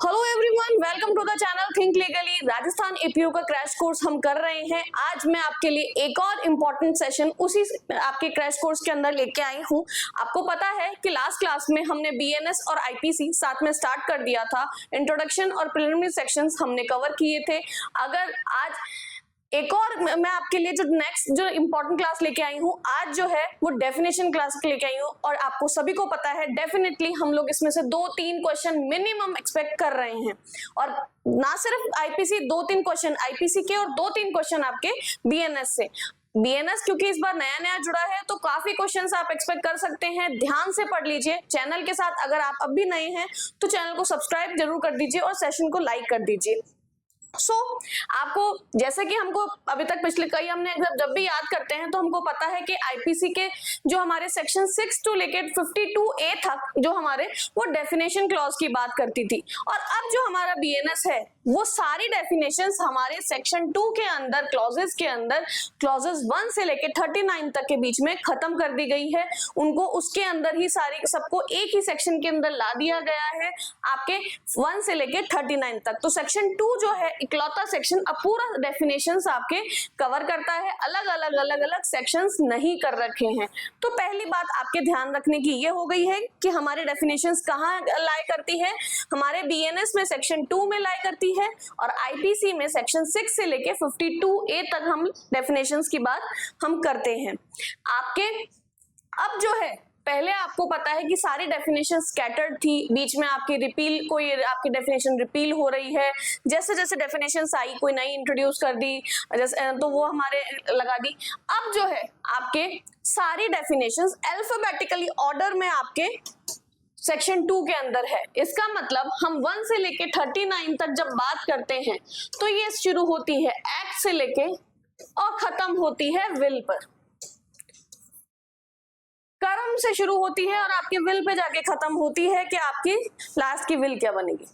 Hello everyone, welcome to the channel think legally. Rajasthan APU का crash course हम कर रहे हैं। आज मैं आपके लिए एक और इम्पोर्टेंट सेशन उसी आपके क्रैश कोर्स के अंदर लेके आई हूँ। आपको पता है कि लास्ट क्लास में हमने बीएनएस और आईपीसी साथ में स्टार्ट कर दिया था। इंट्रोडक्शन और प्रिलिमिनरी सेक्शंस हमने कवर किए थे। अगर आज एक और मैं आपके लिए जो नेक्स्ट जो इम्पोर्टेंट क्लास लेके आई हूँ आज जो है वो डेफिनेशन क्लास लेके आई हूँ, और आपको सभी को पता है डेफिनेटली हम लोग इसमें से 2-3 क्वेश्चन मिनिमम एक्सपेक्ट कर रहे हैं। और ना सिर्फ आईपीसी 2-3 क्वेश्चन आईपीसी के और 2-3 क्वेश्चन आपके बीएनएस से। बीएनएस क्योंकि इस बार नया नया जुड़ा है तो काफी क्वेश्चंस आप एक्सपेक्ट कर सकते हैं। ध्यान से पढ़ लीजिए चैनल के साथ। अगर आप अब भी नए हैं तो चैनल को सब्सक्राइब जरूर कर दीजिए और सेशन को लाइक कर दीजिए। आपको जैसे कि हमको अभी तक पिछले कई हमने जब भी याद करते हैं तो हमको पता है कि आईपीसी के जो हमारे सेक्शन 6 टू लेके 52A तक जो हमारे वो डेफिनेशन क्लॉज की बात करती थी, और अब जो हमारा बीएनएस है वो सारी डेफिनेशंस हमारे सेक्शन 2 के अंदर क्लॉजेस के अंदर क्लॉजेस 1 से लेके 39 तक के बीच में खत्म कर दी गई है। उनको उसके अंदर ही सारी सबको एक ही सेक्शन के अंदर ला दिया गया है आपके 1 से लेके 39 तक। तो सेक्शन 2 जो है इकलौता सेक्शन अब पूरा डेफिनेशंस आपके कवर करता है, अलग अलग सेक्शंस नहीं कर रखे हैं। तो पहली बात आपके ध्यान रखने की ये हो गई है कि हमारे डेफिनेशंस कहाँ लाई करती है। हमारे बीएनएस में सेक्शन 2 में लाई करती है और आईपीसी में सेक्शन 6 से लेके 52A तक हम डेफिनेशंस की बात हम करते हैं। आपके अब जो है पहले आपको पता है कि सारी डेफिनेशन स्कैटर्ड थी, बीच में आपकी रिपील कोई आपकी डेफिनेशन रिपील हो रही है। जैसे जैसे डेफिनेशन आई कोई नई इंट्रोड्यूस कर दी जैसे तो वो हमारे लगा दी। अब जो है आपके सारी डेफिनेशंस अल्फाबेटिकली ऑर्डर में आपके सेक्शन 2 के अंदर है। इसका मतलब हम 1 से लेके 39 तक जब बात करते हैं तो ये शुरू होती है एक्ट से लेके और खत्म होती है विल पर। कर्म से शुरू होती है और आपके विल पे जाके खत्म होती है कि आपकी लास्ट की विल क्या बनेगी,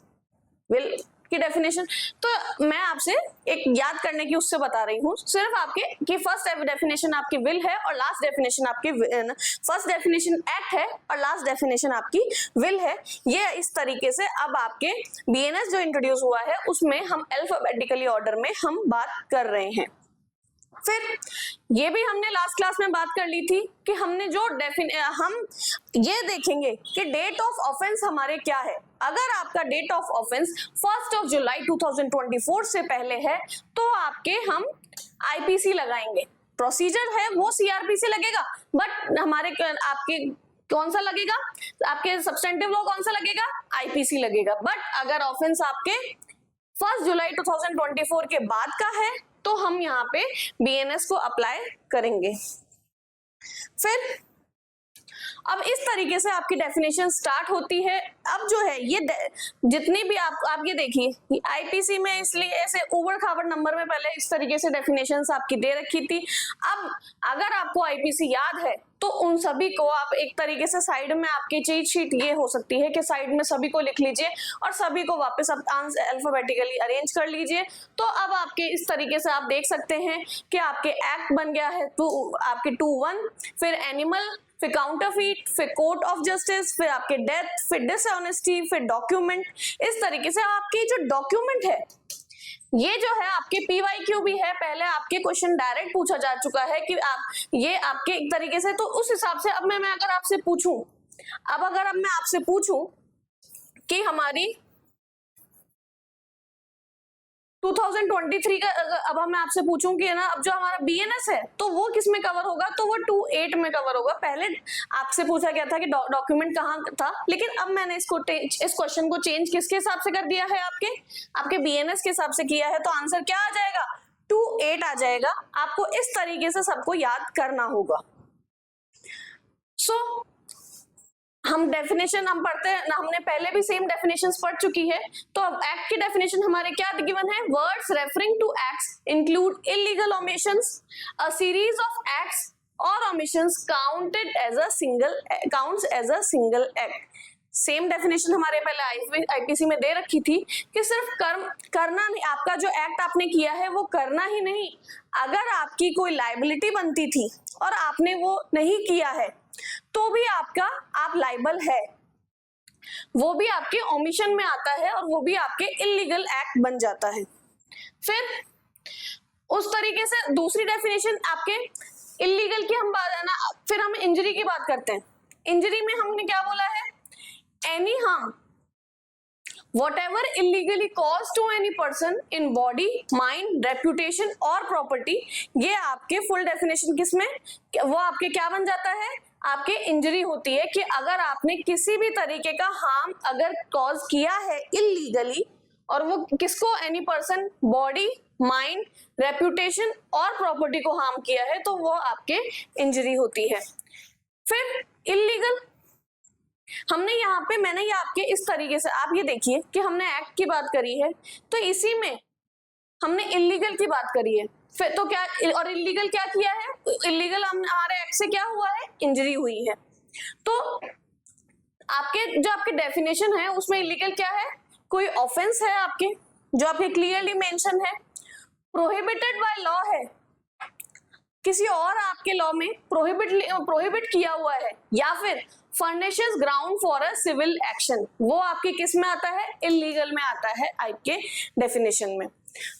विल की डेफिनेशन। तो मैं आपसे एक याद करने की उससे बता रही हूँ सिर्फ आपके कि फर्स्ट डेफिनेशन आपकी विल है और लास्ट डेफिनेशन आपकी फर्स्ट डेफिनेशन एक्ट है और लास्ट डेफिनेशन आपकी विल है। ये इस तरीके से अब आपके बीएनएस जो इंट्रोड्यूस हुआ है उसमें हम अल्फाबेटिकली ऑर्डर में हम बात कर रहे हैं। फिर ये भी हमने लास्ट क्लास में बात कर ली थी कि हमने जो हम ये देखेंगे कि डेट ऑफ ऑफेंस हमारे क्या है। अगर आपका डेट ऑफ ऑफेंस 1 जुलाई 2024 से पहले है तो आपके हम आईपीसी लगाएंगे। प्रोसीजर है वो सीआरपीसी लगेगा, बट हमारे आपके कौन सा लगेगा, आपके सब्सटेंटिव लॉ कौन सा लगेगा, आईपीसी लगेगा। बट अगर ऑफेंस आपके 1 जुलाई 2024 के बाद का है तो हम यहाँ पे बीएनएस को अप्लाई करेंगे। फिर अब इस तरीके से आपकी डेफिनेशन स्टार्ट होती है। अब जो है ये जितनी भी आप ये देखिए आईपीसी में इसलिए ऐसे उबड़ खाबड़ नंबर में पहले इस तरीके से डेफिनेशंस आपकी दे रखी थी। अब अगर आपको आईपीसी याद है तो उन सभी को आप एक तरीके से साइड में आपकी चीट शीट ये हो सकती है कि साइड में सभी को लिख लीजिए और सभी को वापस आप अल्फाबेटिकली अरेंज कर लीजिए। तो अब आपके इस तरीके से आप देख सकते हैं कि आपके एक्ट बन गया है आपके 2-1, फिर एनिमल, फिर काउंटरफीट, फिर कोर्ट ऑफ जस्टिस, फिर आपके डेथ, फिर डिसऑनेस्टी, फिर डॉक्यूमेंट। इस तरीके से आपकी जो डॉक्यूमेंट है ये जो है आपके पीवाईक्यू भी है। पहले आपके क्वेश्चन डायरेक्ट पूछा जा चुका है कि आप ये आपके एक तरीके से, तो उस हिसाब से अब मैं अगर आपसे पूछूं अगर मैं आपसे पूछूं कि हमारी 2023 का अब मैं आपसे पूछूं कि ना अब जो हमारा बीएनएस है तो वो किस में कवर होगा, तो वो 28 में कवर होगा। पहले आपसे पूछा गया था कि डॉक्यूमेंट कहाँ था, लेकिन अब मैंने इस क्वेश्चन को चेंज किसके हिसाब से कर दिया है, आपके बीएनएस के हिसाब से किया है। तो आंसर क्या आ जाएगा, 28 आ जाएगा। आपको इस तरीके से सबको याद करना होगा। हम डेफिनेशन हम पढ़ते हैं, हमने पहले भी सेम डेफिनेशंस पढ़ चुकी है। तो अब एक्ट की डेफिनेशन हमारे क्या गिवन है, words referring to acts include illegal omissions, a series of acts और omissions counted as a single act. Same definition हमारे पहले आईपीसी में दे रखी थी कि सिर्फ करना नहीं, आपका जो एक्ट आपने किया है वो करना ही नहीं, अगर आपकी कोई लायबिलिटी बनती थी और आपने वो नहीं किया है तो भी आप लायबल है। वो भी आपके ओमिशन में आता है और वो भी आपके इलीगल एक्ट बन जाता है। फिर उस तरीके से दूसरी डेफिनेशन आपके इलीगल की हम बात है ना, फिर हम इंजरी की बात करते हैं। इंजरी में हमने क्या बोला है, any harm whatever illegally caused to any person in body, mind, reputation और property, ये आपके फुल डेफिनेशन किसमें, वो आपके क्या बन जाता है, आपके इंजरी होती है कि अगर आपने किसी भी तरीके का हार्म अगर कॉज किया है इलीगली, और वो किसको, any person, body, mind, reputation और प्रॉपर्टी को हार्म किया है, तो वो आपके इंजरी होती है। फिर इलीगल हमने यहाँ पे, मैंने ये आपके इस तरीके से, आप ये देखिए कि हमने एक्ट की बात करी है, तो इसी में हमने इलीगल की बात करी है। फिर तो क्या, और इलीगल क्या किया है, इलीगल हमारे एक्ट से क्या हुआ है, इंजरी हुई है। तो आपके जो आपके डेफिनेशन है उसमें इलीगल क्या है, कोई ऑफेंस है आपके, जो आपके क्लियरली मेंशन है, प्रोहिबिटेड बाय लॉ है, किसी और आपके लॉ में प्रोहिबिट किया हुआ है, या फिर furnishes ground for a civil action, वो आपके किस में आता है, इलीगल में आता है आपके डेफिनेशन में।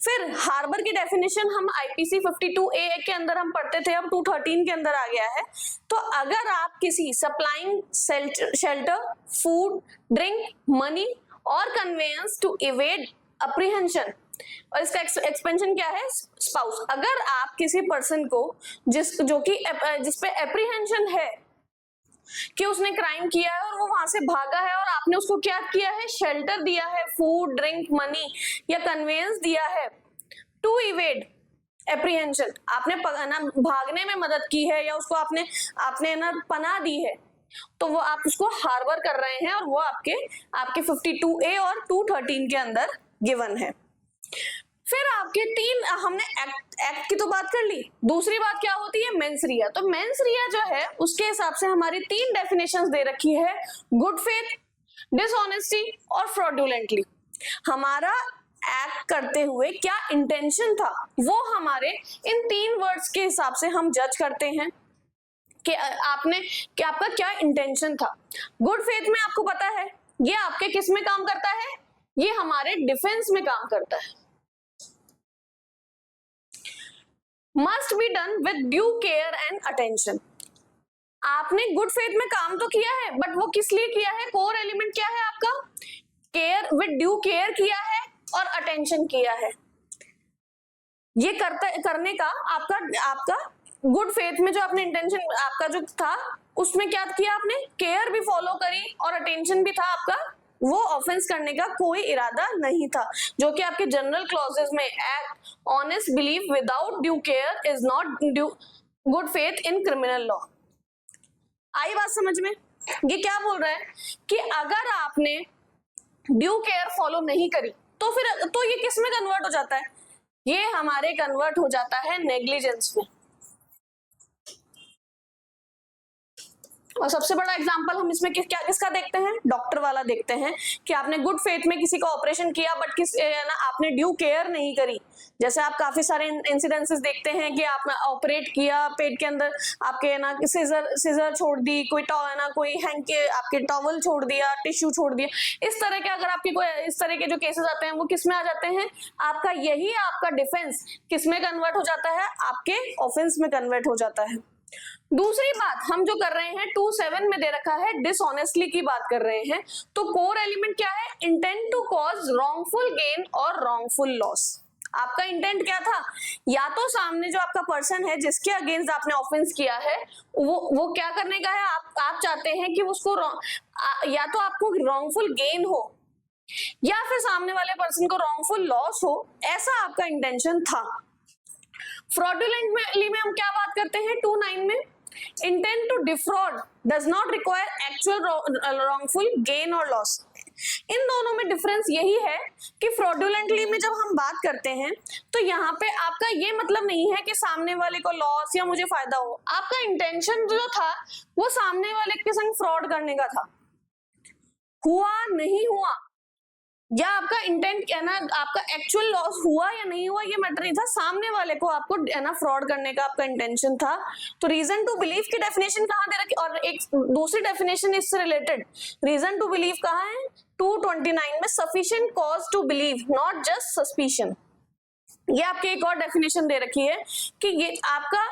फिर हार्बर की डेफिनेशन हम आईपीसी 52A के अंदर हम पढ़ते थे, अब 213 के अंदर आ गया है। तो अगर आप किसी supplying shelter, food, drink, money और कन्वेयंस टू इवेड अप्रीहेंशन, और इसका एक्सपेंशन क्या है, स्पाउस, अगर आप किसी पर्सन को जिस पे एप्रीहेंशन है कि उसने क्राइम किया है और वो वहां से भागा है, और आपने उसको क्या किया है, शेल्टर दिया है, फूड, ड्रिंक, मनी या कन्वेयंस दिया है टू इवेड एप्रीहेंशन, आपने ना भागने में मदद की है, या उसको आपने ना पनाह दी है, तो वो आप उसको हार्बर कर रहे हैं, और वो आपके 52A और 213 के अंदर गिवन है। फिर आपके तीन, हमने एक्ट की तो बात कर ली, दूसरी बात क्या होती है, मेंस रिया। तो मेंस रिया जो है उसके हिसाब से हमारी तीन डेफिनेशंस दे रखी है, गुड फेथ, डिसऑनेस्टी और फ्रॉडुलेंटली। हमारा एक्ट करते हुए क्या इंटेंशन था, वो हमारे इन तीन वर्ड्स के हिसाब से हम जज करते हैं कि आपका क्या इंटेंशन था। गुड फेथ में आपको पता है ये आपके किस में काम करता है, ये हमारे डिफेंस में काम करता है। Must be done with due care and attention, आपने गुड फेथ में काम तो किया है, बट वो किस लिए किया है, कोर एलिमेंट क्या है आपका, केयर, विद ड्यू केयर किया है और अटेंशन किया है। ये करने का आपका गुड फेथ में जो आपने इंटेंशन आपका जो था, उसमें क्या किया आपने, केयर भी फॉलो करी और अटेंशन भी था आपका, वो ऑफेंस करने का कोई इरादा नहीं था, जो कि आपके जनरल क्लॉजेस में, act honest believe without due care is not due good faith in criminal law. आई बात समझ में, ये क्या बोल रहा है कि अगर आपने ड्यू केयर फॉलो नहीं करी तो फिर तो ये किस में कन्वर्ट हो जाता है, ये हमारे कन्वर्ट हो जाता है नेग्लिजेंस में। और सबसे बड़ा एग्जांपल हम इसमें किसका देखते हैं, डॉक्टर वाला देखते हैं, कि आपने गुड फेथ में किसी का ऑपरेशन किया, बट आपने ड्यू केयर नहीं करी। जैसे आप काफी सारे इंसिडेंसेस देखते हैं कि आपने ऑपरेट किया, पेट के अंदर आपके ना सीजर छोड़ दी, कोई हैंग के आपके टॉवल छोड़ दिया, टिश्यू छोड़ दिया, इस तरह के अगर आपके कोई इस तरह के जो केसेस आते हैं, वो किस में आ जाते हैं, आपका डिफेंस किस में कन्वर्ट हो जाता है, आपके ऑफेंस में कन्वर्ट हो जाता है। दूसरी बात हम जो कर रहे हैं 2.7 में दे रखा है, डिसऑनेस्टली की बात कर रहे हैं, तो कोर एलिमेंट क्या है, intent to cause wrongful gain और रॉन्गफुल लॉस। आपका इंटेंट क्या था, या तो सामने जो आपका पर्सन है जिसके अगेंस्ट आपने ऑफेंस किया है, वो क्या करने का है, आप चाहते हैं कि उसको या तो आपको रॉन्गफुल गेन हो, या फिर सामने वाले पर्सन को रॉन्गफुल लॉस हो, ऐसा आपका इंटेंशन था। फ्रॉडुलेंटली में हम क्या बात करते हैं 2.9 में, intent to defraud does not require actual wrongful gain और लॉस। इन दोनों में डिफरेंस यही है कि फ्रॉडुलेंटली में जब हम बात करते हैं तो यहाँ पे आपका ये मतलब नहीं है कि सामने वाले को लॉस या मुझे फायदा हो, आपका इंटेंशन जो था वो सामने वाले के संग फ्रॉड करने का था, हुआ नहीं हुआ या आपका इंटेंट है ना, आपका एक्चुअल लॉस हुआ या नहीं हुआ ये मैटर नहीं था, सामने वाले को आपको है ना फ्रॉड करने का आपका इंटेंशन था। तो रीजन टू बिलीव की डेफिनेशन कहाँ दे रखी, और एक दूसरी डेफिनेशन इससे रिलेटेड, रीजन टू बिलीव कहाँ है 229 में, sufficient cause to believe not just suspicion. ये आपके एक और डेफिनेशन दे रखी है कि ये आपका,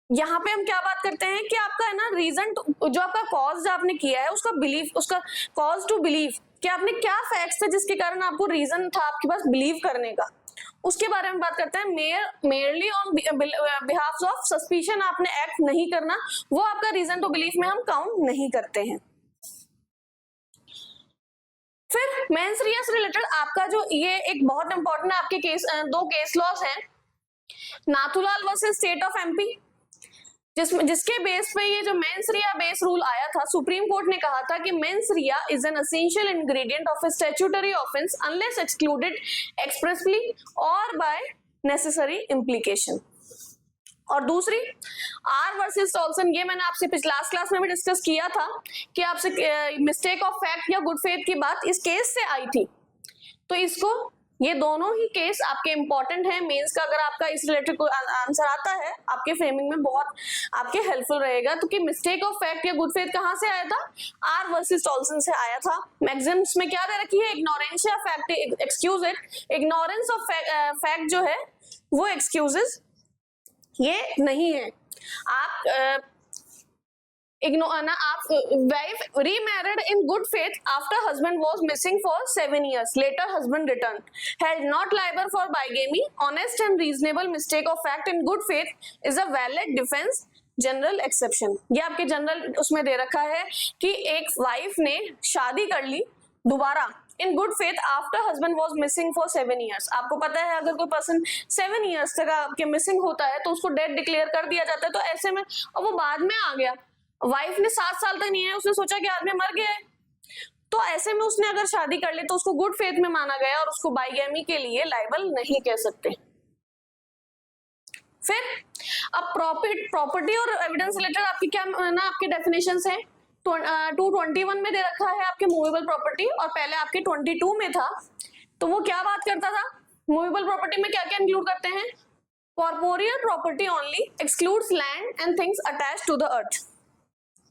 यहाँ पे हम क्या बात करते हैं कि आपका है ना रीजन, जो आपका कॉज आपने किया है उसका बिलीव, उसका कॉज टू बिलीव कि आपने क्या फैक्ट्स थे जिसके कारण आपको रीजन था आपके पास बिलीव करने का, उसके बारे में बात करते हैं। Merely on behalf of suspicion आपने एक्ट नहीं करना, वो आपका रीजन टू बिलीव में हम काउंट नहीं करते हैं। फिर मेंस रिया से रिलेटेड आपका जो ये एक बहुत इंपॉर्टेंट है, आपके केस, दो केस लॉज हैं, Nathulal versus state of MP, जिसके बेस पे ये जो मेंस रिया बेस रूल आया था, सुप्रीम कोर्ट ने कहा था कि mains Riya is an essential ingredient of A statutory offence unless excluded expressly और बाय नेसेसरी इम्प्लीकेशन। और दूसरी आर वर्सेस टॉल्सन, ये मैंने आपसे लास्ट क्लास में भी डिस्कस किया था कि आपसे मिस्टेक ऑफ फैक्ट या गुड फेथ की बात इस केस से आई थी। तो इसको, ये दोनों ही केस आपके इंपॉर्टेंट हैं मेंस का, अगर आपका इस रिलेटेड कोई आंसर आता है आपके फ्रेमिंग में बहुत आपके हेल्पफुल रहेगा। तो कि मिस्टेक ऑफ फैक्ट या गुड फेथ कहां से आया था, आर वर्सेस टॉल्सन से आया था। मैक्सिम्स में क्या दे रखी है, इग्नोरेंस या fact excuse it, ignorance of fact जो है वो एक्सक्यूजेस ये नहीं है। आप आप wife remarried in good faith after husband was missing for 7 years. Later husband returned. Held not liable for bigamy. Honest and reasonable mistake of fact in good faith is a valid defense. General exception, ये आपके general उसमें दे रखा है कि एक wife ने शादी कर ली दोबारा in good faith after husband was missing for 7 years। आपको पता है अगर कोई पर्सन 7 years तक आपके मिसिंग होता है तो उसको डेड डिक्लेयर कर दिया जाता है। तो ऐसे में अब वो बाद में आ गया, वाइफ ने 7 साल तक नहीं है, उसने सोचा कि आदमी मर गया है, तो ऐसे में उसने अगर शादी कर ली तो उसको गुड फेथ में माना गया और उसको बाइगैमी के लिए लायबल नहीं कह सकते। फिर अब प्रॉपर्टी और एविडेंस रिलेटेड आपकी क्या ना आपके डेफिनेशंस हैं। 221 में दे रखा है आपके मूवेबल प्रॉपर्टी, और पहले आपके 22 में था। तो वो क्या बात करता था, मूवेबल प्रॉपर्टी में क्या क्या इंक्लूड करते हैं, corporeal property only, excludes land and things attached to the earth,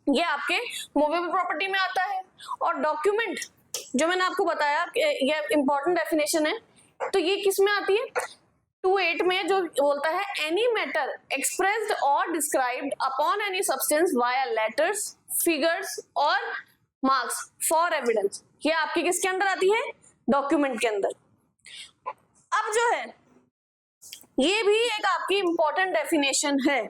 ये आपके मूवेबल प्रॉपर्टी में आता है। और डॉक्यूमेंट जो मैंने आपको बताया ये इंपॉर्टेंट डेफिनेशन है, तो ये किस में आती है, 28 में जो बोलता है एनी मैटर एक्सप्रेस्ड और described upon any substance via letters, figures और मार्क्स फॉर एविडेंस, ये आपकी किसके अंदर आती है, डॉक्यूमेंट के अंदर। अब जो है ये भी एक आपकी इंपॉर्टेंट डेफिनेशन है।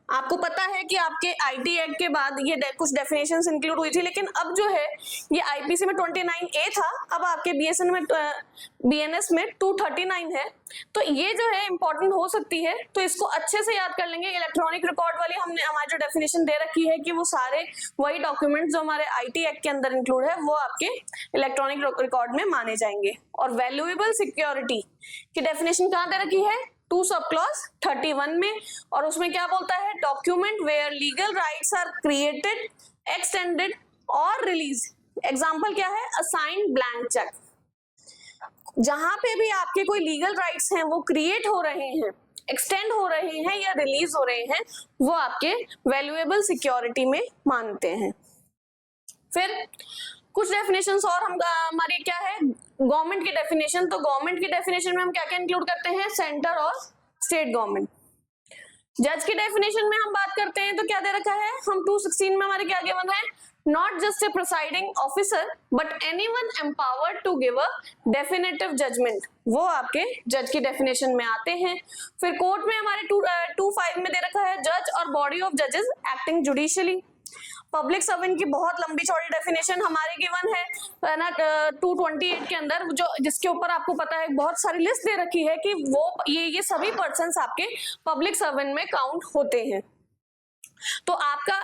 आपको पता है कि आपके आईटी एक्ट के बाद ये कुछ डेफिनेशंस इंक्लूड हुई थी, लेकिन अब जो है ये आईपीसी में 29A था, अब आपके बीएनएस में 239 है। तो ये जो है इंपॉर्टेंट हो सकती है, तो इसको अच्छे से याद कर लेंगे। इलेक्ट्रॉनिक रिकॉर्ड वाली हमने हमारी जो डेफिनेशन दे रखी है कि वो सारे वही डॉक्यूमेंट्स जो हमारे आईटी एक्ट के अंदर इंक्लूड है वो आपके इलेक्ट्रॉनिक रिकॉर्ड में माने जाएंगे। और वैल्यूएबल सिक्योरिटी की डेफिनेशन कहाँ दे रखी है, 2 सब क्लॉज 31 में, और उसमें क्या बोलता है, document where legal rights are created, extended और रिलीज। एग्जांपल क्या है, असाइन ब्लैंक चेक, जहां पे भी आपके कोई लीगल राइट्स हैं वो क्रिएट हो रहे हैं, एक्सटेंड हो रहे हैं या रिलीज हो रहे हैं, वो आपके वैल्यूएबल सिक्योरिटी में मानते हैं। फिर कुछ डेफिनेशंस और हम हमारी क्या है, गवर्नमेंट की डेफिनेशन। तो गवर्नमेंट की डेफिनेशन में हम क्या क्या इंक्लूड करते हैं, सेंटर और स्टेट गवर्नमेंट। जज की डेफिनेशन में हम बात करते हैं तो क्या दे रखा है, हम 216 में हमारे क्या गिवन है, not just a presiding officer but anyone empowered to give a definitive judgement, वो आपके जज की डेफिनेशन में आते हैं। फिर कोर्ट में हमारे 25 में दे रखा है, जज और बॉडी ऑफ जजेस एक्टिंग जुडिशियली। पब्लिक सर्वेंट की बहुत लंबी चौड़ी डेफिनेशन हमारे गिवन है ना 228 के अंदर, जो जिसके ऊपर आपको पता है बहुत सारी लिस्ट दे रखी है कि वो ये सभी पर्सन्स आपके पब्लिक सर्वेंट में काउंट होते हैं। तो आपका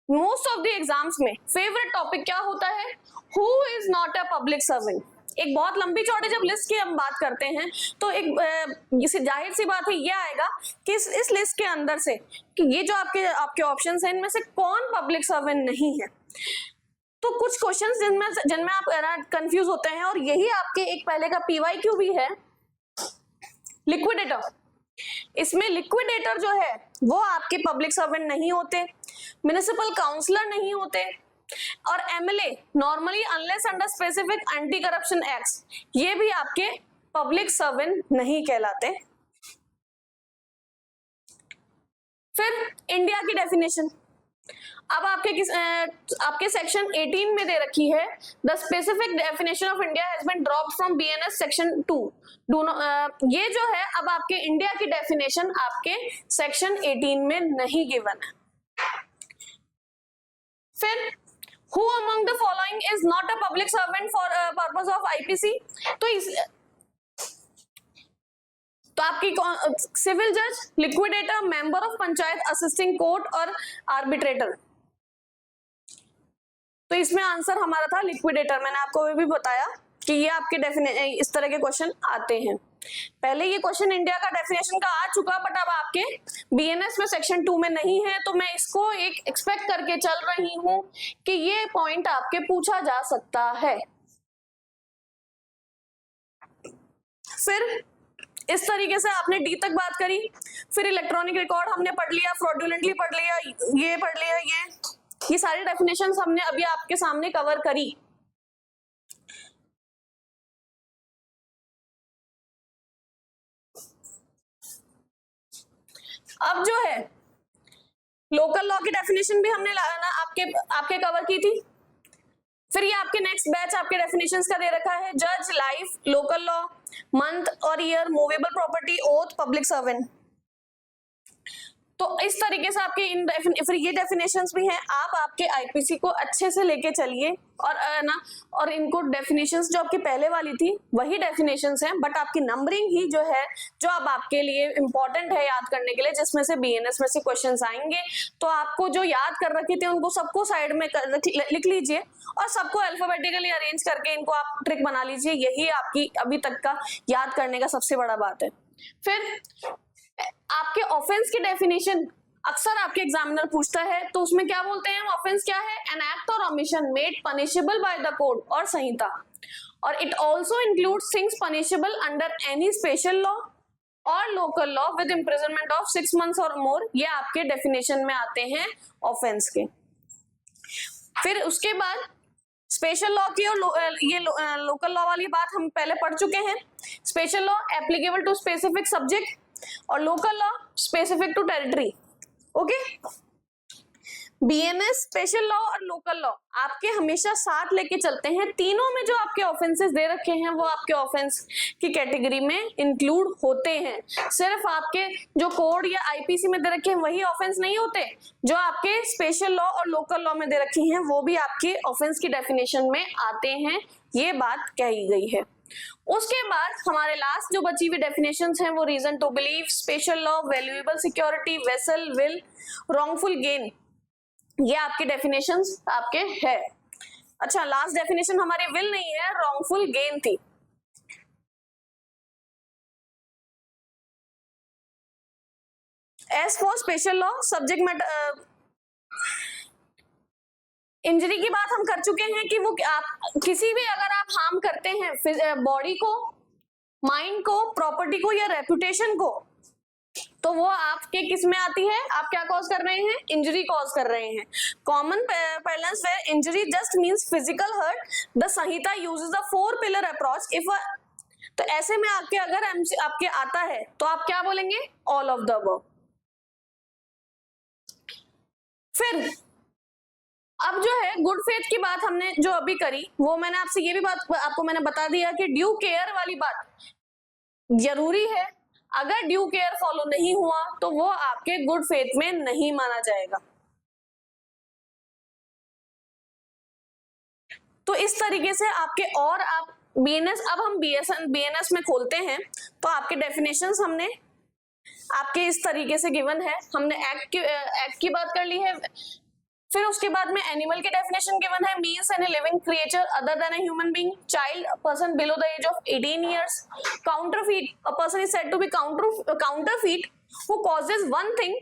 मोस्ट ऑफ द एग्जाम्स में फेवरेट टॉपिक क्या होता है, who is not a public servant. एक बहुत लंबी चौड़ी जब लिस्ट की हम बात करते हैं तो एक जाहिर सी बात है ये आएगा कि इस लिस्ट के अंदर से कि ये जो आपके ऑप्शंस हैं इनमें से कौन पब्लिक सर्वेंट नहीं है। तो कुछ क्वेश्चंस जिनमें आप कंफ्यूज होते हैं, और यही आपके एक पहले का पीवाईक्यू भी है, लिक्विडेटर। इसमें लिक्विडेटर जो है वो आपके पब्लिक सर्वेंट नहीं होते, म्युनिसिपल काउंसलर नहीं होते, और MLA normally unless under specific anti corruption acts, ये भी आपके पब्लिक सर्वेंट नहीं कहलाते। फिर इंडिया की डेफिनेशन, अब आपके सेक्शन 18 में दे रखी है, the specific definition of India has been dropped from BNS section 2। ये जो है अब आपके इंडिया की डेफिनेशन आपके सेक्शन 18 में नहीं गिवन है। फिर who among the following is not a public servant for purpose of IPC, तो आपकी सिविल जज, liquidator, member of panchayat, assisting court और आर्बिट्रेटर। तो इसमें आंसर हमारा था लिक्विडेटर। मैंने आपको भी बताया कि ये आपके इस तरह के क्वेश्चन आते हैं। पहले ये क्वेश्चन इंडिया का डेफिनेशन का आ चुका, बट अब आपके बीएनएस में सेक्शन 2 में नहीं है, तो मैं इसको एक एक्सपेक्ट करके चल रही हूं कि ये पॉइंट आपके पूछा जा सकता है। फिर इस तरीके से आपने डी तक बात करी, फिर इलेक्ट्रॉनिक रिकॉर्ड हमने पढ़ लिया, फ्रॉडुलेंटली पढ़ लिया, ये पढ़ लिया, ये सारी डेफिनेशंस हमने अभी आपके सामने कवर करी। अब जो है लोकल लॉ की डेफिनेशन भी हमने आपके कवर की थी। फिर ये आपके नेक्स्ट बैच आपके डेफिनेशंस का दे रखा है, जज, लाइफ, लोकल लॉ, मंथ और year, movable property, oath, public servant. तो इस तरीके से आपके फिर ये डेफिनेशंस भी हैं। आप आपके आईपीसी को अच्छे से लेके चलिए, और इनको डेफिनेशंस जो आपकी पहले वाली थी वही डेफिनेशंस हैं, बट आपकी नंबरिंग ही जो है जो अब आपके लिए इंपॉर्टेंट है याद करने के लिए, जिसमें से बीएनएस में से क्वेश्चंस आएंगे। तो आपको जो याद कर रखे थे उनको सबको साइड में लिख लीजिए, और सबको अल्फाबेटिकली अरेंज करके इनको आप ट्रिक बना लीजिए। यही आपकी अभी तक का याद करने का सबसे बड़ा बात है। फिर आपके ऑफेंस की डेफिनेशन अक्सर आपके एग्जामिनर पूछता है, तो उसमें क्या बोलते हैं, ऑफेंस क्या है, एन एक्ट और omission made punishable by the code और संहिता, और it also includes things punishable under any special law और local law with imprisonment of 6 months और मोर। ये आपके डेफिनेशन में आते हैं ऑफेंस के। फिर उसके बाद स्पेशल लॉ की और ये लोकल लॉ वाली बात हम पहले पढ़ चुके हैं। Special law applicable to specific subject, और local law specific to territory. Okay, BNS, special law और लोकल लॉ आपके हमेशा साथ लेके चलते हैं। तीनों में जो आपके ऑफेंसेस दे रखे हैं वो आपके ऑफेंस की कैटेगरी में इंक्लूड होते हैं। सिर्फ आपके जो कोड या आईपीसी में दे रखे हैं वही ऑफेंस नहीं होते, जो आपके स्पेशल लॉ और लोकल लॉ में दे रखे हैं वो भी आपके ऑफेंस की डेफिनेशन में आते हैं। ये बात कही गई है। उसके बाद हमारे लास्ट जो बची हुई डेफिनेशंस हैं वो reason to believe, special law, valuable security, vessel, will, wrongful gain, ये आपके डेफिनेशंस आपके है। अच्छा, लास्ट डेफिनेशन हमारी विल नहीं है, रॉन्गफुल गेन थी। As for special law subject matter, injury की बात हम कर चुके हैं कि वो आप किसी भी अगर आप हार्म करते हैं बॉडी को, माइंड को, प्रॉपर्टी को या रेपुटेशन को, तो वो आपके किस में आती है, आप क्या कॉज कर रहे हैं, इंजरी कॉज कर रहे हैं। Common parlance where injury just means physical hurt, the Sanhita uses the 4 pillar approach. तो ऐसे में आपके अगर आपके आता है तो आप क्या बोलेंगे, ऑल ऑफ द अबव। फिर अब जो है गुड फेथ की बात हमने जो अभी करी, वो मैंने आपसे ये भी बात आपको मैंने बता दिया कि ड्यू केयर वाली बात जरूरी है। अगर ड्यू केयर फॉलो नहीं हुआ तो वो आपके गुड फेथ में नहीं माना जाएगा। तो इस तरीके से आपके, और आप बीएनएस, अब हम बीएनएस में खोलते हैं तो आपके डेफिनेशंस हमने आपके इस तरीके से गिवन है। हमने एक्ट की बात कर ली है। फिर उसके बाद में एनिमल की डेफिनेशन गिवन है, means any living creature other than a human being, child, a person below the age of 18 years, counterfeit, a person is said to be counterfeit who causes one thing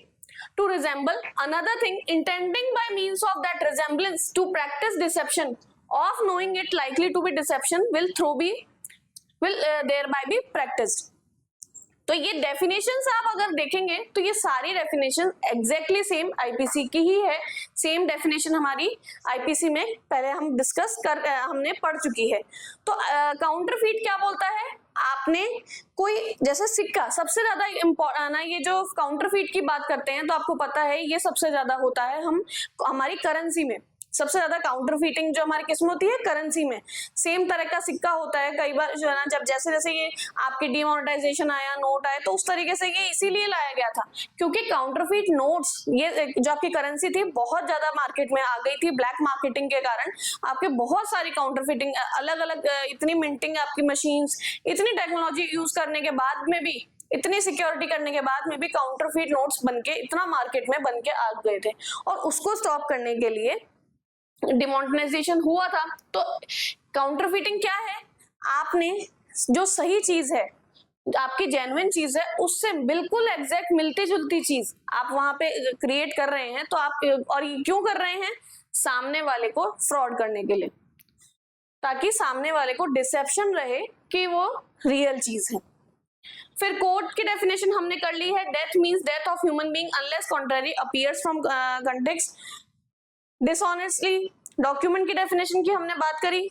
To resemble another thing, intending by means of that resemblance to practice deception, of knowing it likely to be deception will thereby be practiced. तो ये definitions आप अगर देखेंगे तो ये सारी definition exactly same IPC की ही है। सेम डेफिनेशन हमारी आईपीसी में पहले हम डिस्कस कर हमने पढ़ चुकी है। तो काउंटरफीट क्या बोलता है, आपने कोई जैसे सिक्का सबसे ज्यादा इम्पोर्टेंट ना, ये जो काउंटरफीट की बात करते हैं तो आपको पता है ये सबसे ज्यादा होता है हमारी करेंसी में। सबसे ज्यादा काउंटरफीटिंग जो हमारी किस्म होती है करेंसी में। सेम तरह का सिक्का होता है, कई बार जो है ना, जब जैसे जैसे ये आपकी डिमोनेटाइजेशन आया, नोट आया, तो उस तरीके से ये इसीलिए लाया गया था क्योंकि काउंटरफीट नोट्स, ये जो आपकी करेंसी थी बहुत ज्यादा मार्केट में आ गई थी ब्लैक मार्केटिंग के कारण। आपके बहुत सारी काउंटरफीटिंग अलग अलग, इतनी मिंटिंग आपकी मशीन्स, इतनी टेक्नोलॉजी यूज करने के बाद में भी, इतनी सिक्योरिटी करने के बाद में भी काउंटरफीट नोट्स बनके इतना मार्केट में बनके आ गए थे। और उसको स्टॉप करने के लिए डिमोनेटाइजेशन हुआ था। तो काउंटरफीटिंग क्या है, आपने जो सही चीज है, आपकी जेन्युइन चीज है, उससे बिल्कुल एग्जैक्ट मिलती जुलती चीज आप वहां पे क्रिएट कर रहे हैं। तो आप, और ये क्यों कर रहे हैं, सामने वाले को फ्रॉड करने के लिए, ताकि सामने वाले को डिसेप्शन रहे कि वो रियल चीज है। फिर कोर्ट की डेफिनेशन हमने कर ली है, death means death of human being unless contrary appears from context. Dishonestly document की डेफिनेशन की हमने बात करी।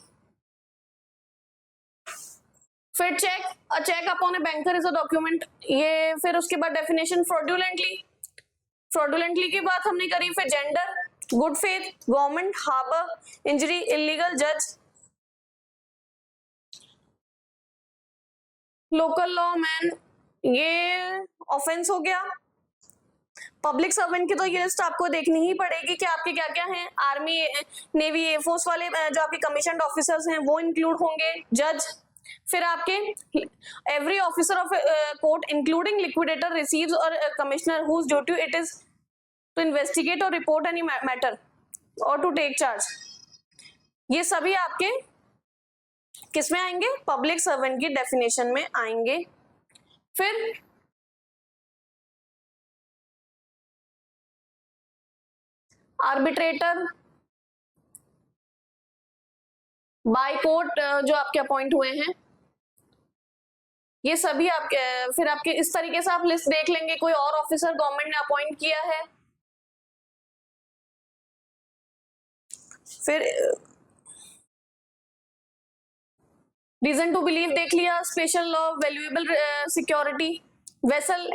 फिर cheque, a cheque upon a banker is a document, ये फिर उसके बाद डेफिनेशन फ्रॉडुलेंटली की बात हमने करी। फिर gender, good faith, government, harbour, injury, illegal, जज, लोकल लॉ, मैन, ये ऑफेंस हो गया। पब्लिक सर्वेंट की तो ये लिस्ट आपको देखनी ही पड़ेगी कि आपके क्या क्या हैं। आर्मी, नेवी, एयरफोर्स वाले जो आपके कमीशन्ड ऑफिसर्स हैं वो इंक्लूड होंगे। जज, फिर आपके every officer of court including liquidator receives और commissioner whose duty it is to investigate और रिपोर्ट एनी मैटर और टू टेक चार्ज। ये सभी आपके किस में आएंगे, पब्लिक सर्वेंट की डेफिनेशन में आएंगे। फिर आर्बिट्रेटर, बाय कोर्ट जो आपके अपॉइंट हुए हैं, ये सभी आपके, फिर आपके इस तरीके से आप लिस्ट देख लेंगे। कोई और ऑफिसर गवर्नमेंट ने अपॉइंट किया है। फिर रीजन टू बिलीव देख लिया, special law, valuable security, vessel,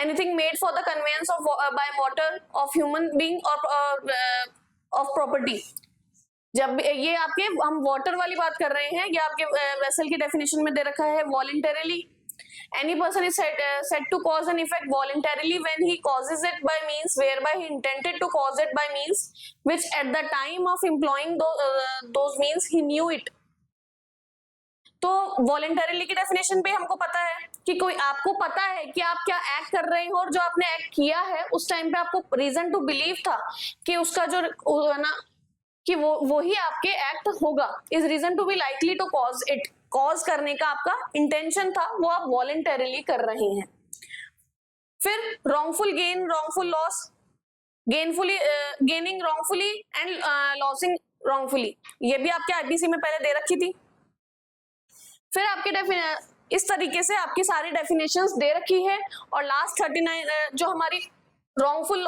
anything made for the conveyance of by water of human being or of property। जब ये आपके, हम वाटर वाली बात कर रहे हैं, ये आपके वेसल की डेफिनेशन में दे रखा है। Voluntarily, any person is said to cause an effect voluntarily when he causes it by means whereby he intended to cause it by means which at the time of employing those means he knew it। तो voluntarily की definition पे हमको पता है कि कोई, आपको पता है कि आप क्या एक्ट कर रहे हो और जो आपने एक्ट किया है उस टाइम पे आपको रीजन टू बिलीव था कि उसका जो ना, कि वो ही आपके एक्ट होगा। Is reason to be likely to cause it, cause करने का आपका इंटेंशन था, वो आप वॉलंटरीली कर रहे हैं। फिर wrongful gain, wrongful loss, gainfully gaining wrongfully and losing wrongfully, ये भी आपके आईपीसी में पहले दे रखी थी। फिर आपके इस तरीके से आपकी सारी डेफिनेशंस दे रखी है। और लास्ट 39 जो हमारी रॉन्गफुल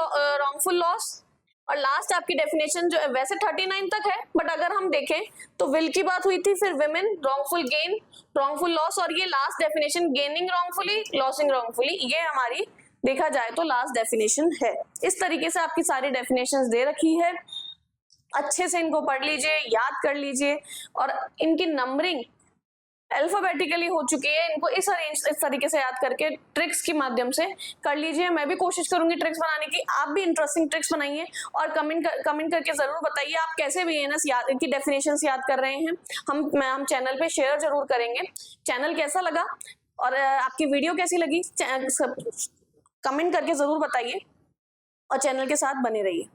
लॉस, और लास्ट आपकी डेफिनेशन जो वैसे 39 तक है, बट अगर हम देखें तो विल की बात हुई थी, फिर women, wrongful gain, wrongful loss, और ये last definition gaining wrongfully, losing wrongfully, ये हमारी देखा जाए तो लास्ट डेफिनेशन है। इस तरीके से आपकी सारी डेफिनेशंस दे रखी है। अच्छे से इनको पढ़ लीजिए, याद कर लीजिए, और इनकी नंबरिंग अल्फाबेटिकली हो चुकी है। इनको इस तरीके से याद करके ट्रिक्स के माध्यम से कर लीजिए। मैं भी कोशिश करूंगी ट्रिक्स बनाने की, आप भी इंटरेस्टिंग ट्रिक्स बनाइए और कमेंट करके जरूर बताइए आप कैसे वीएनएस की डेफिनेशंस याद कर रहे हैं। हम चैनल पे शेयर जरूर करेंगे। चैनल कैसा लगा और आपकी वीडियो कैसी लगी, कमेंट करके जरूर बताइए और चैनल के साथ बने रहिए।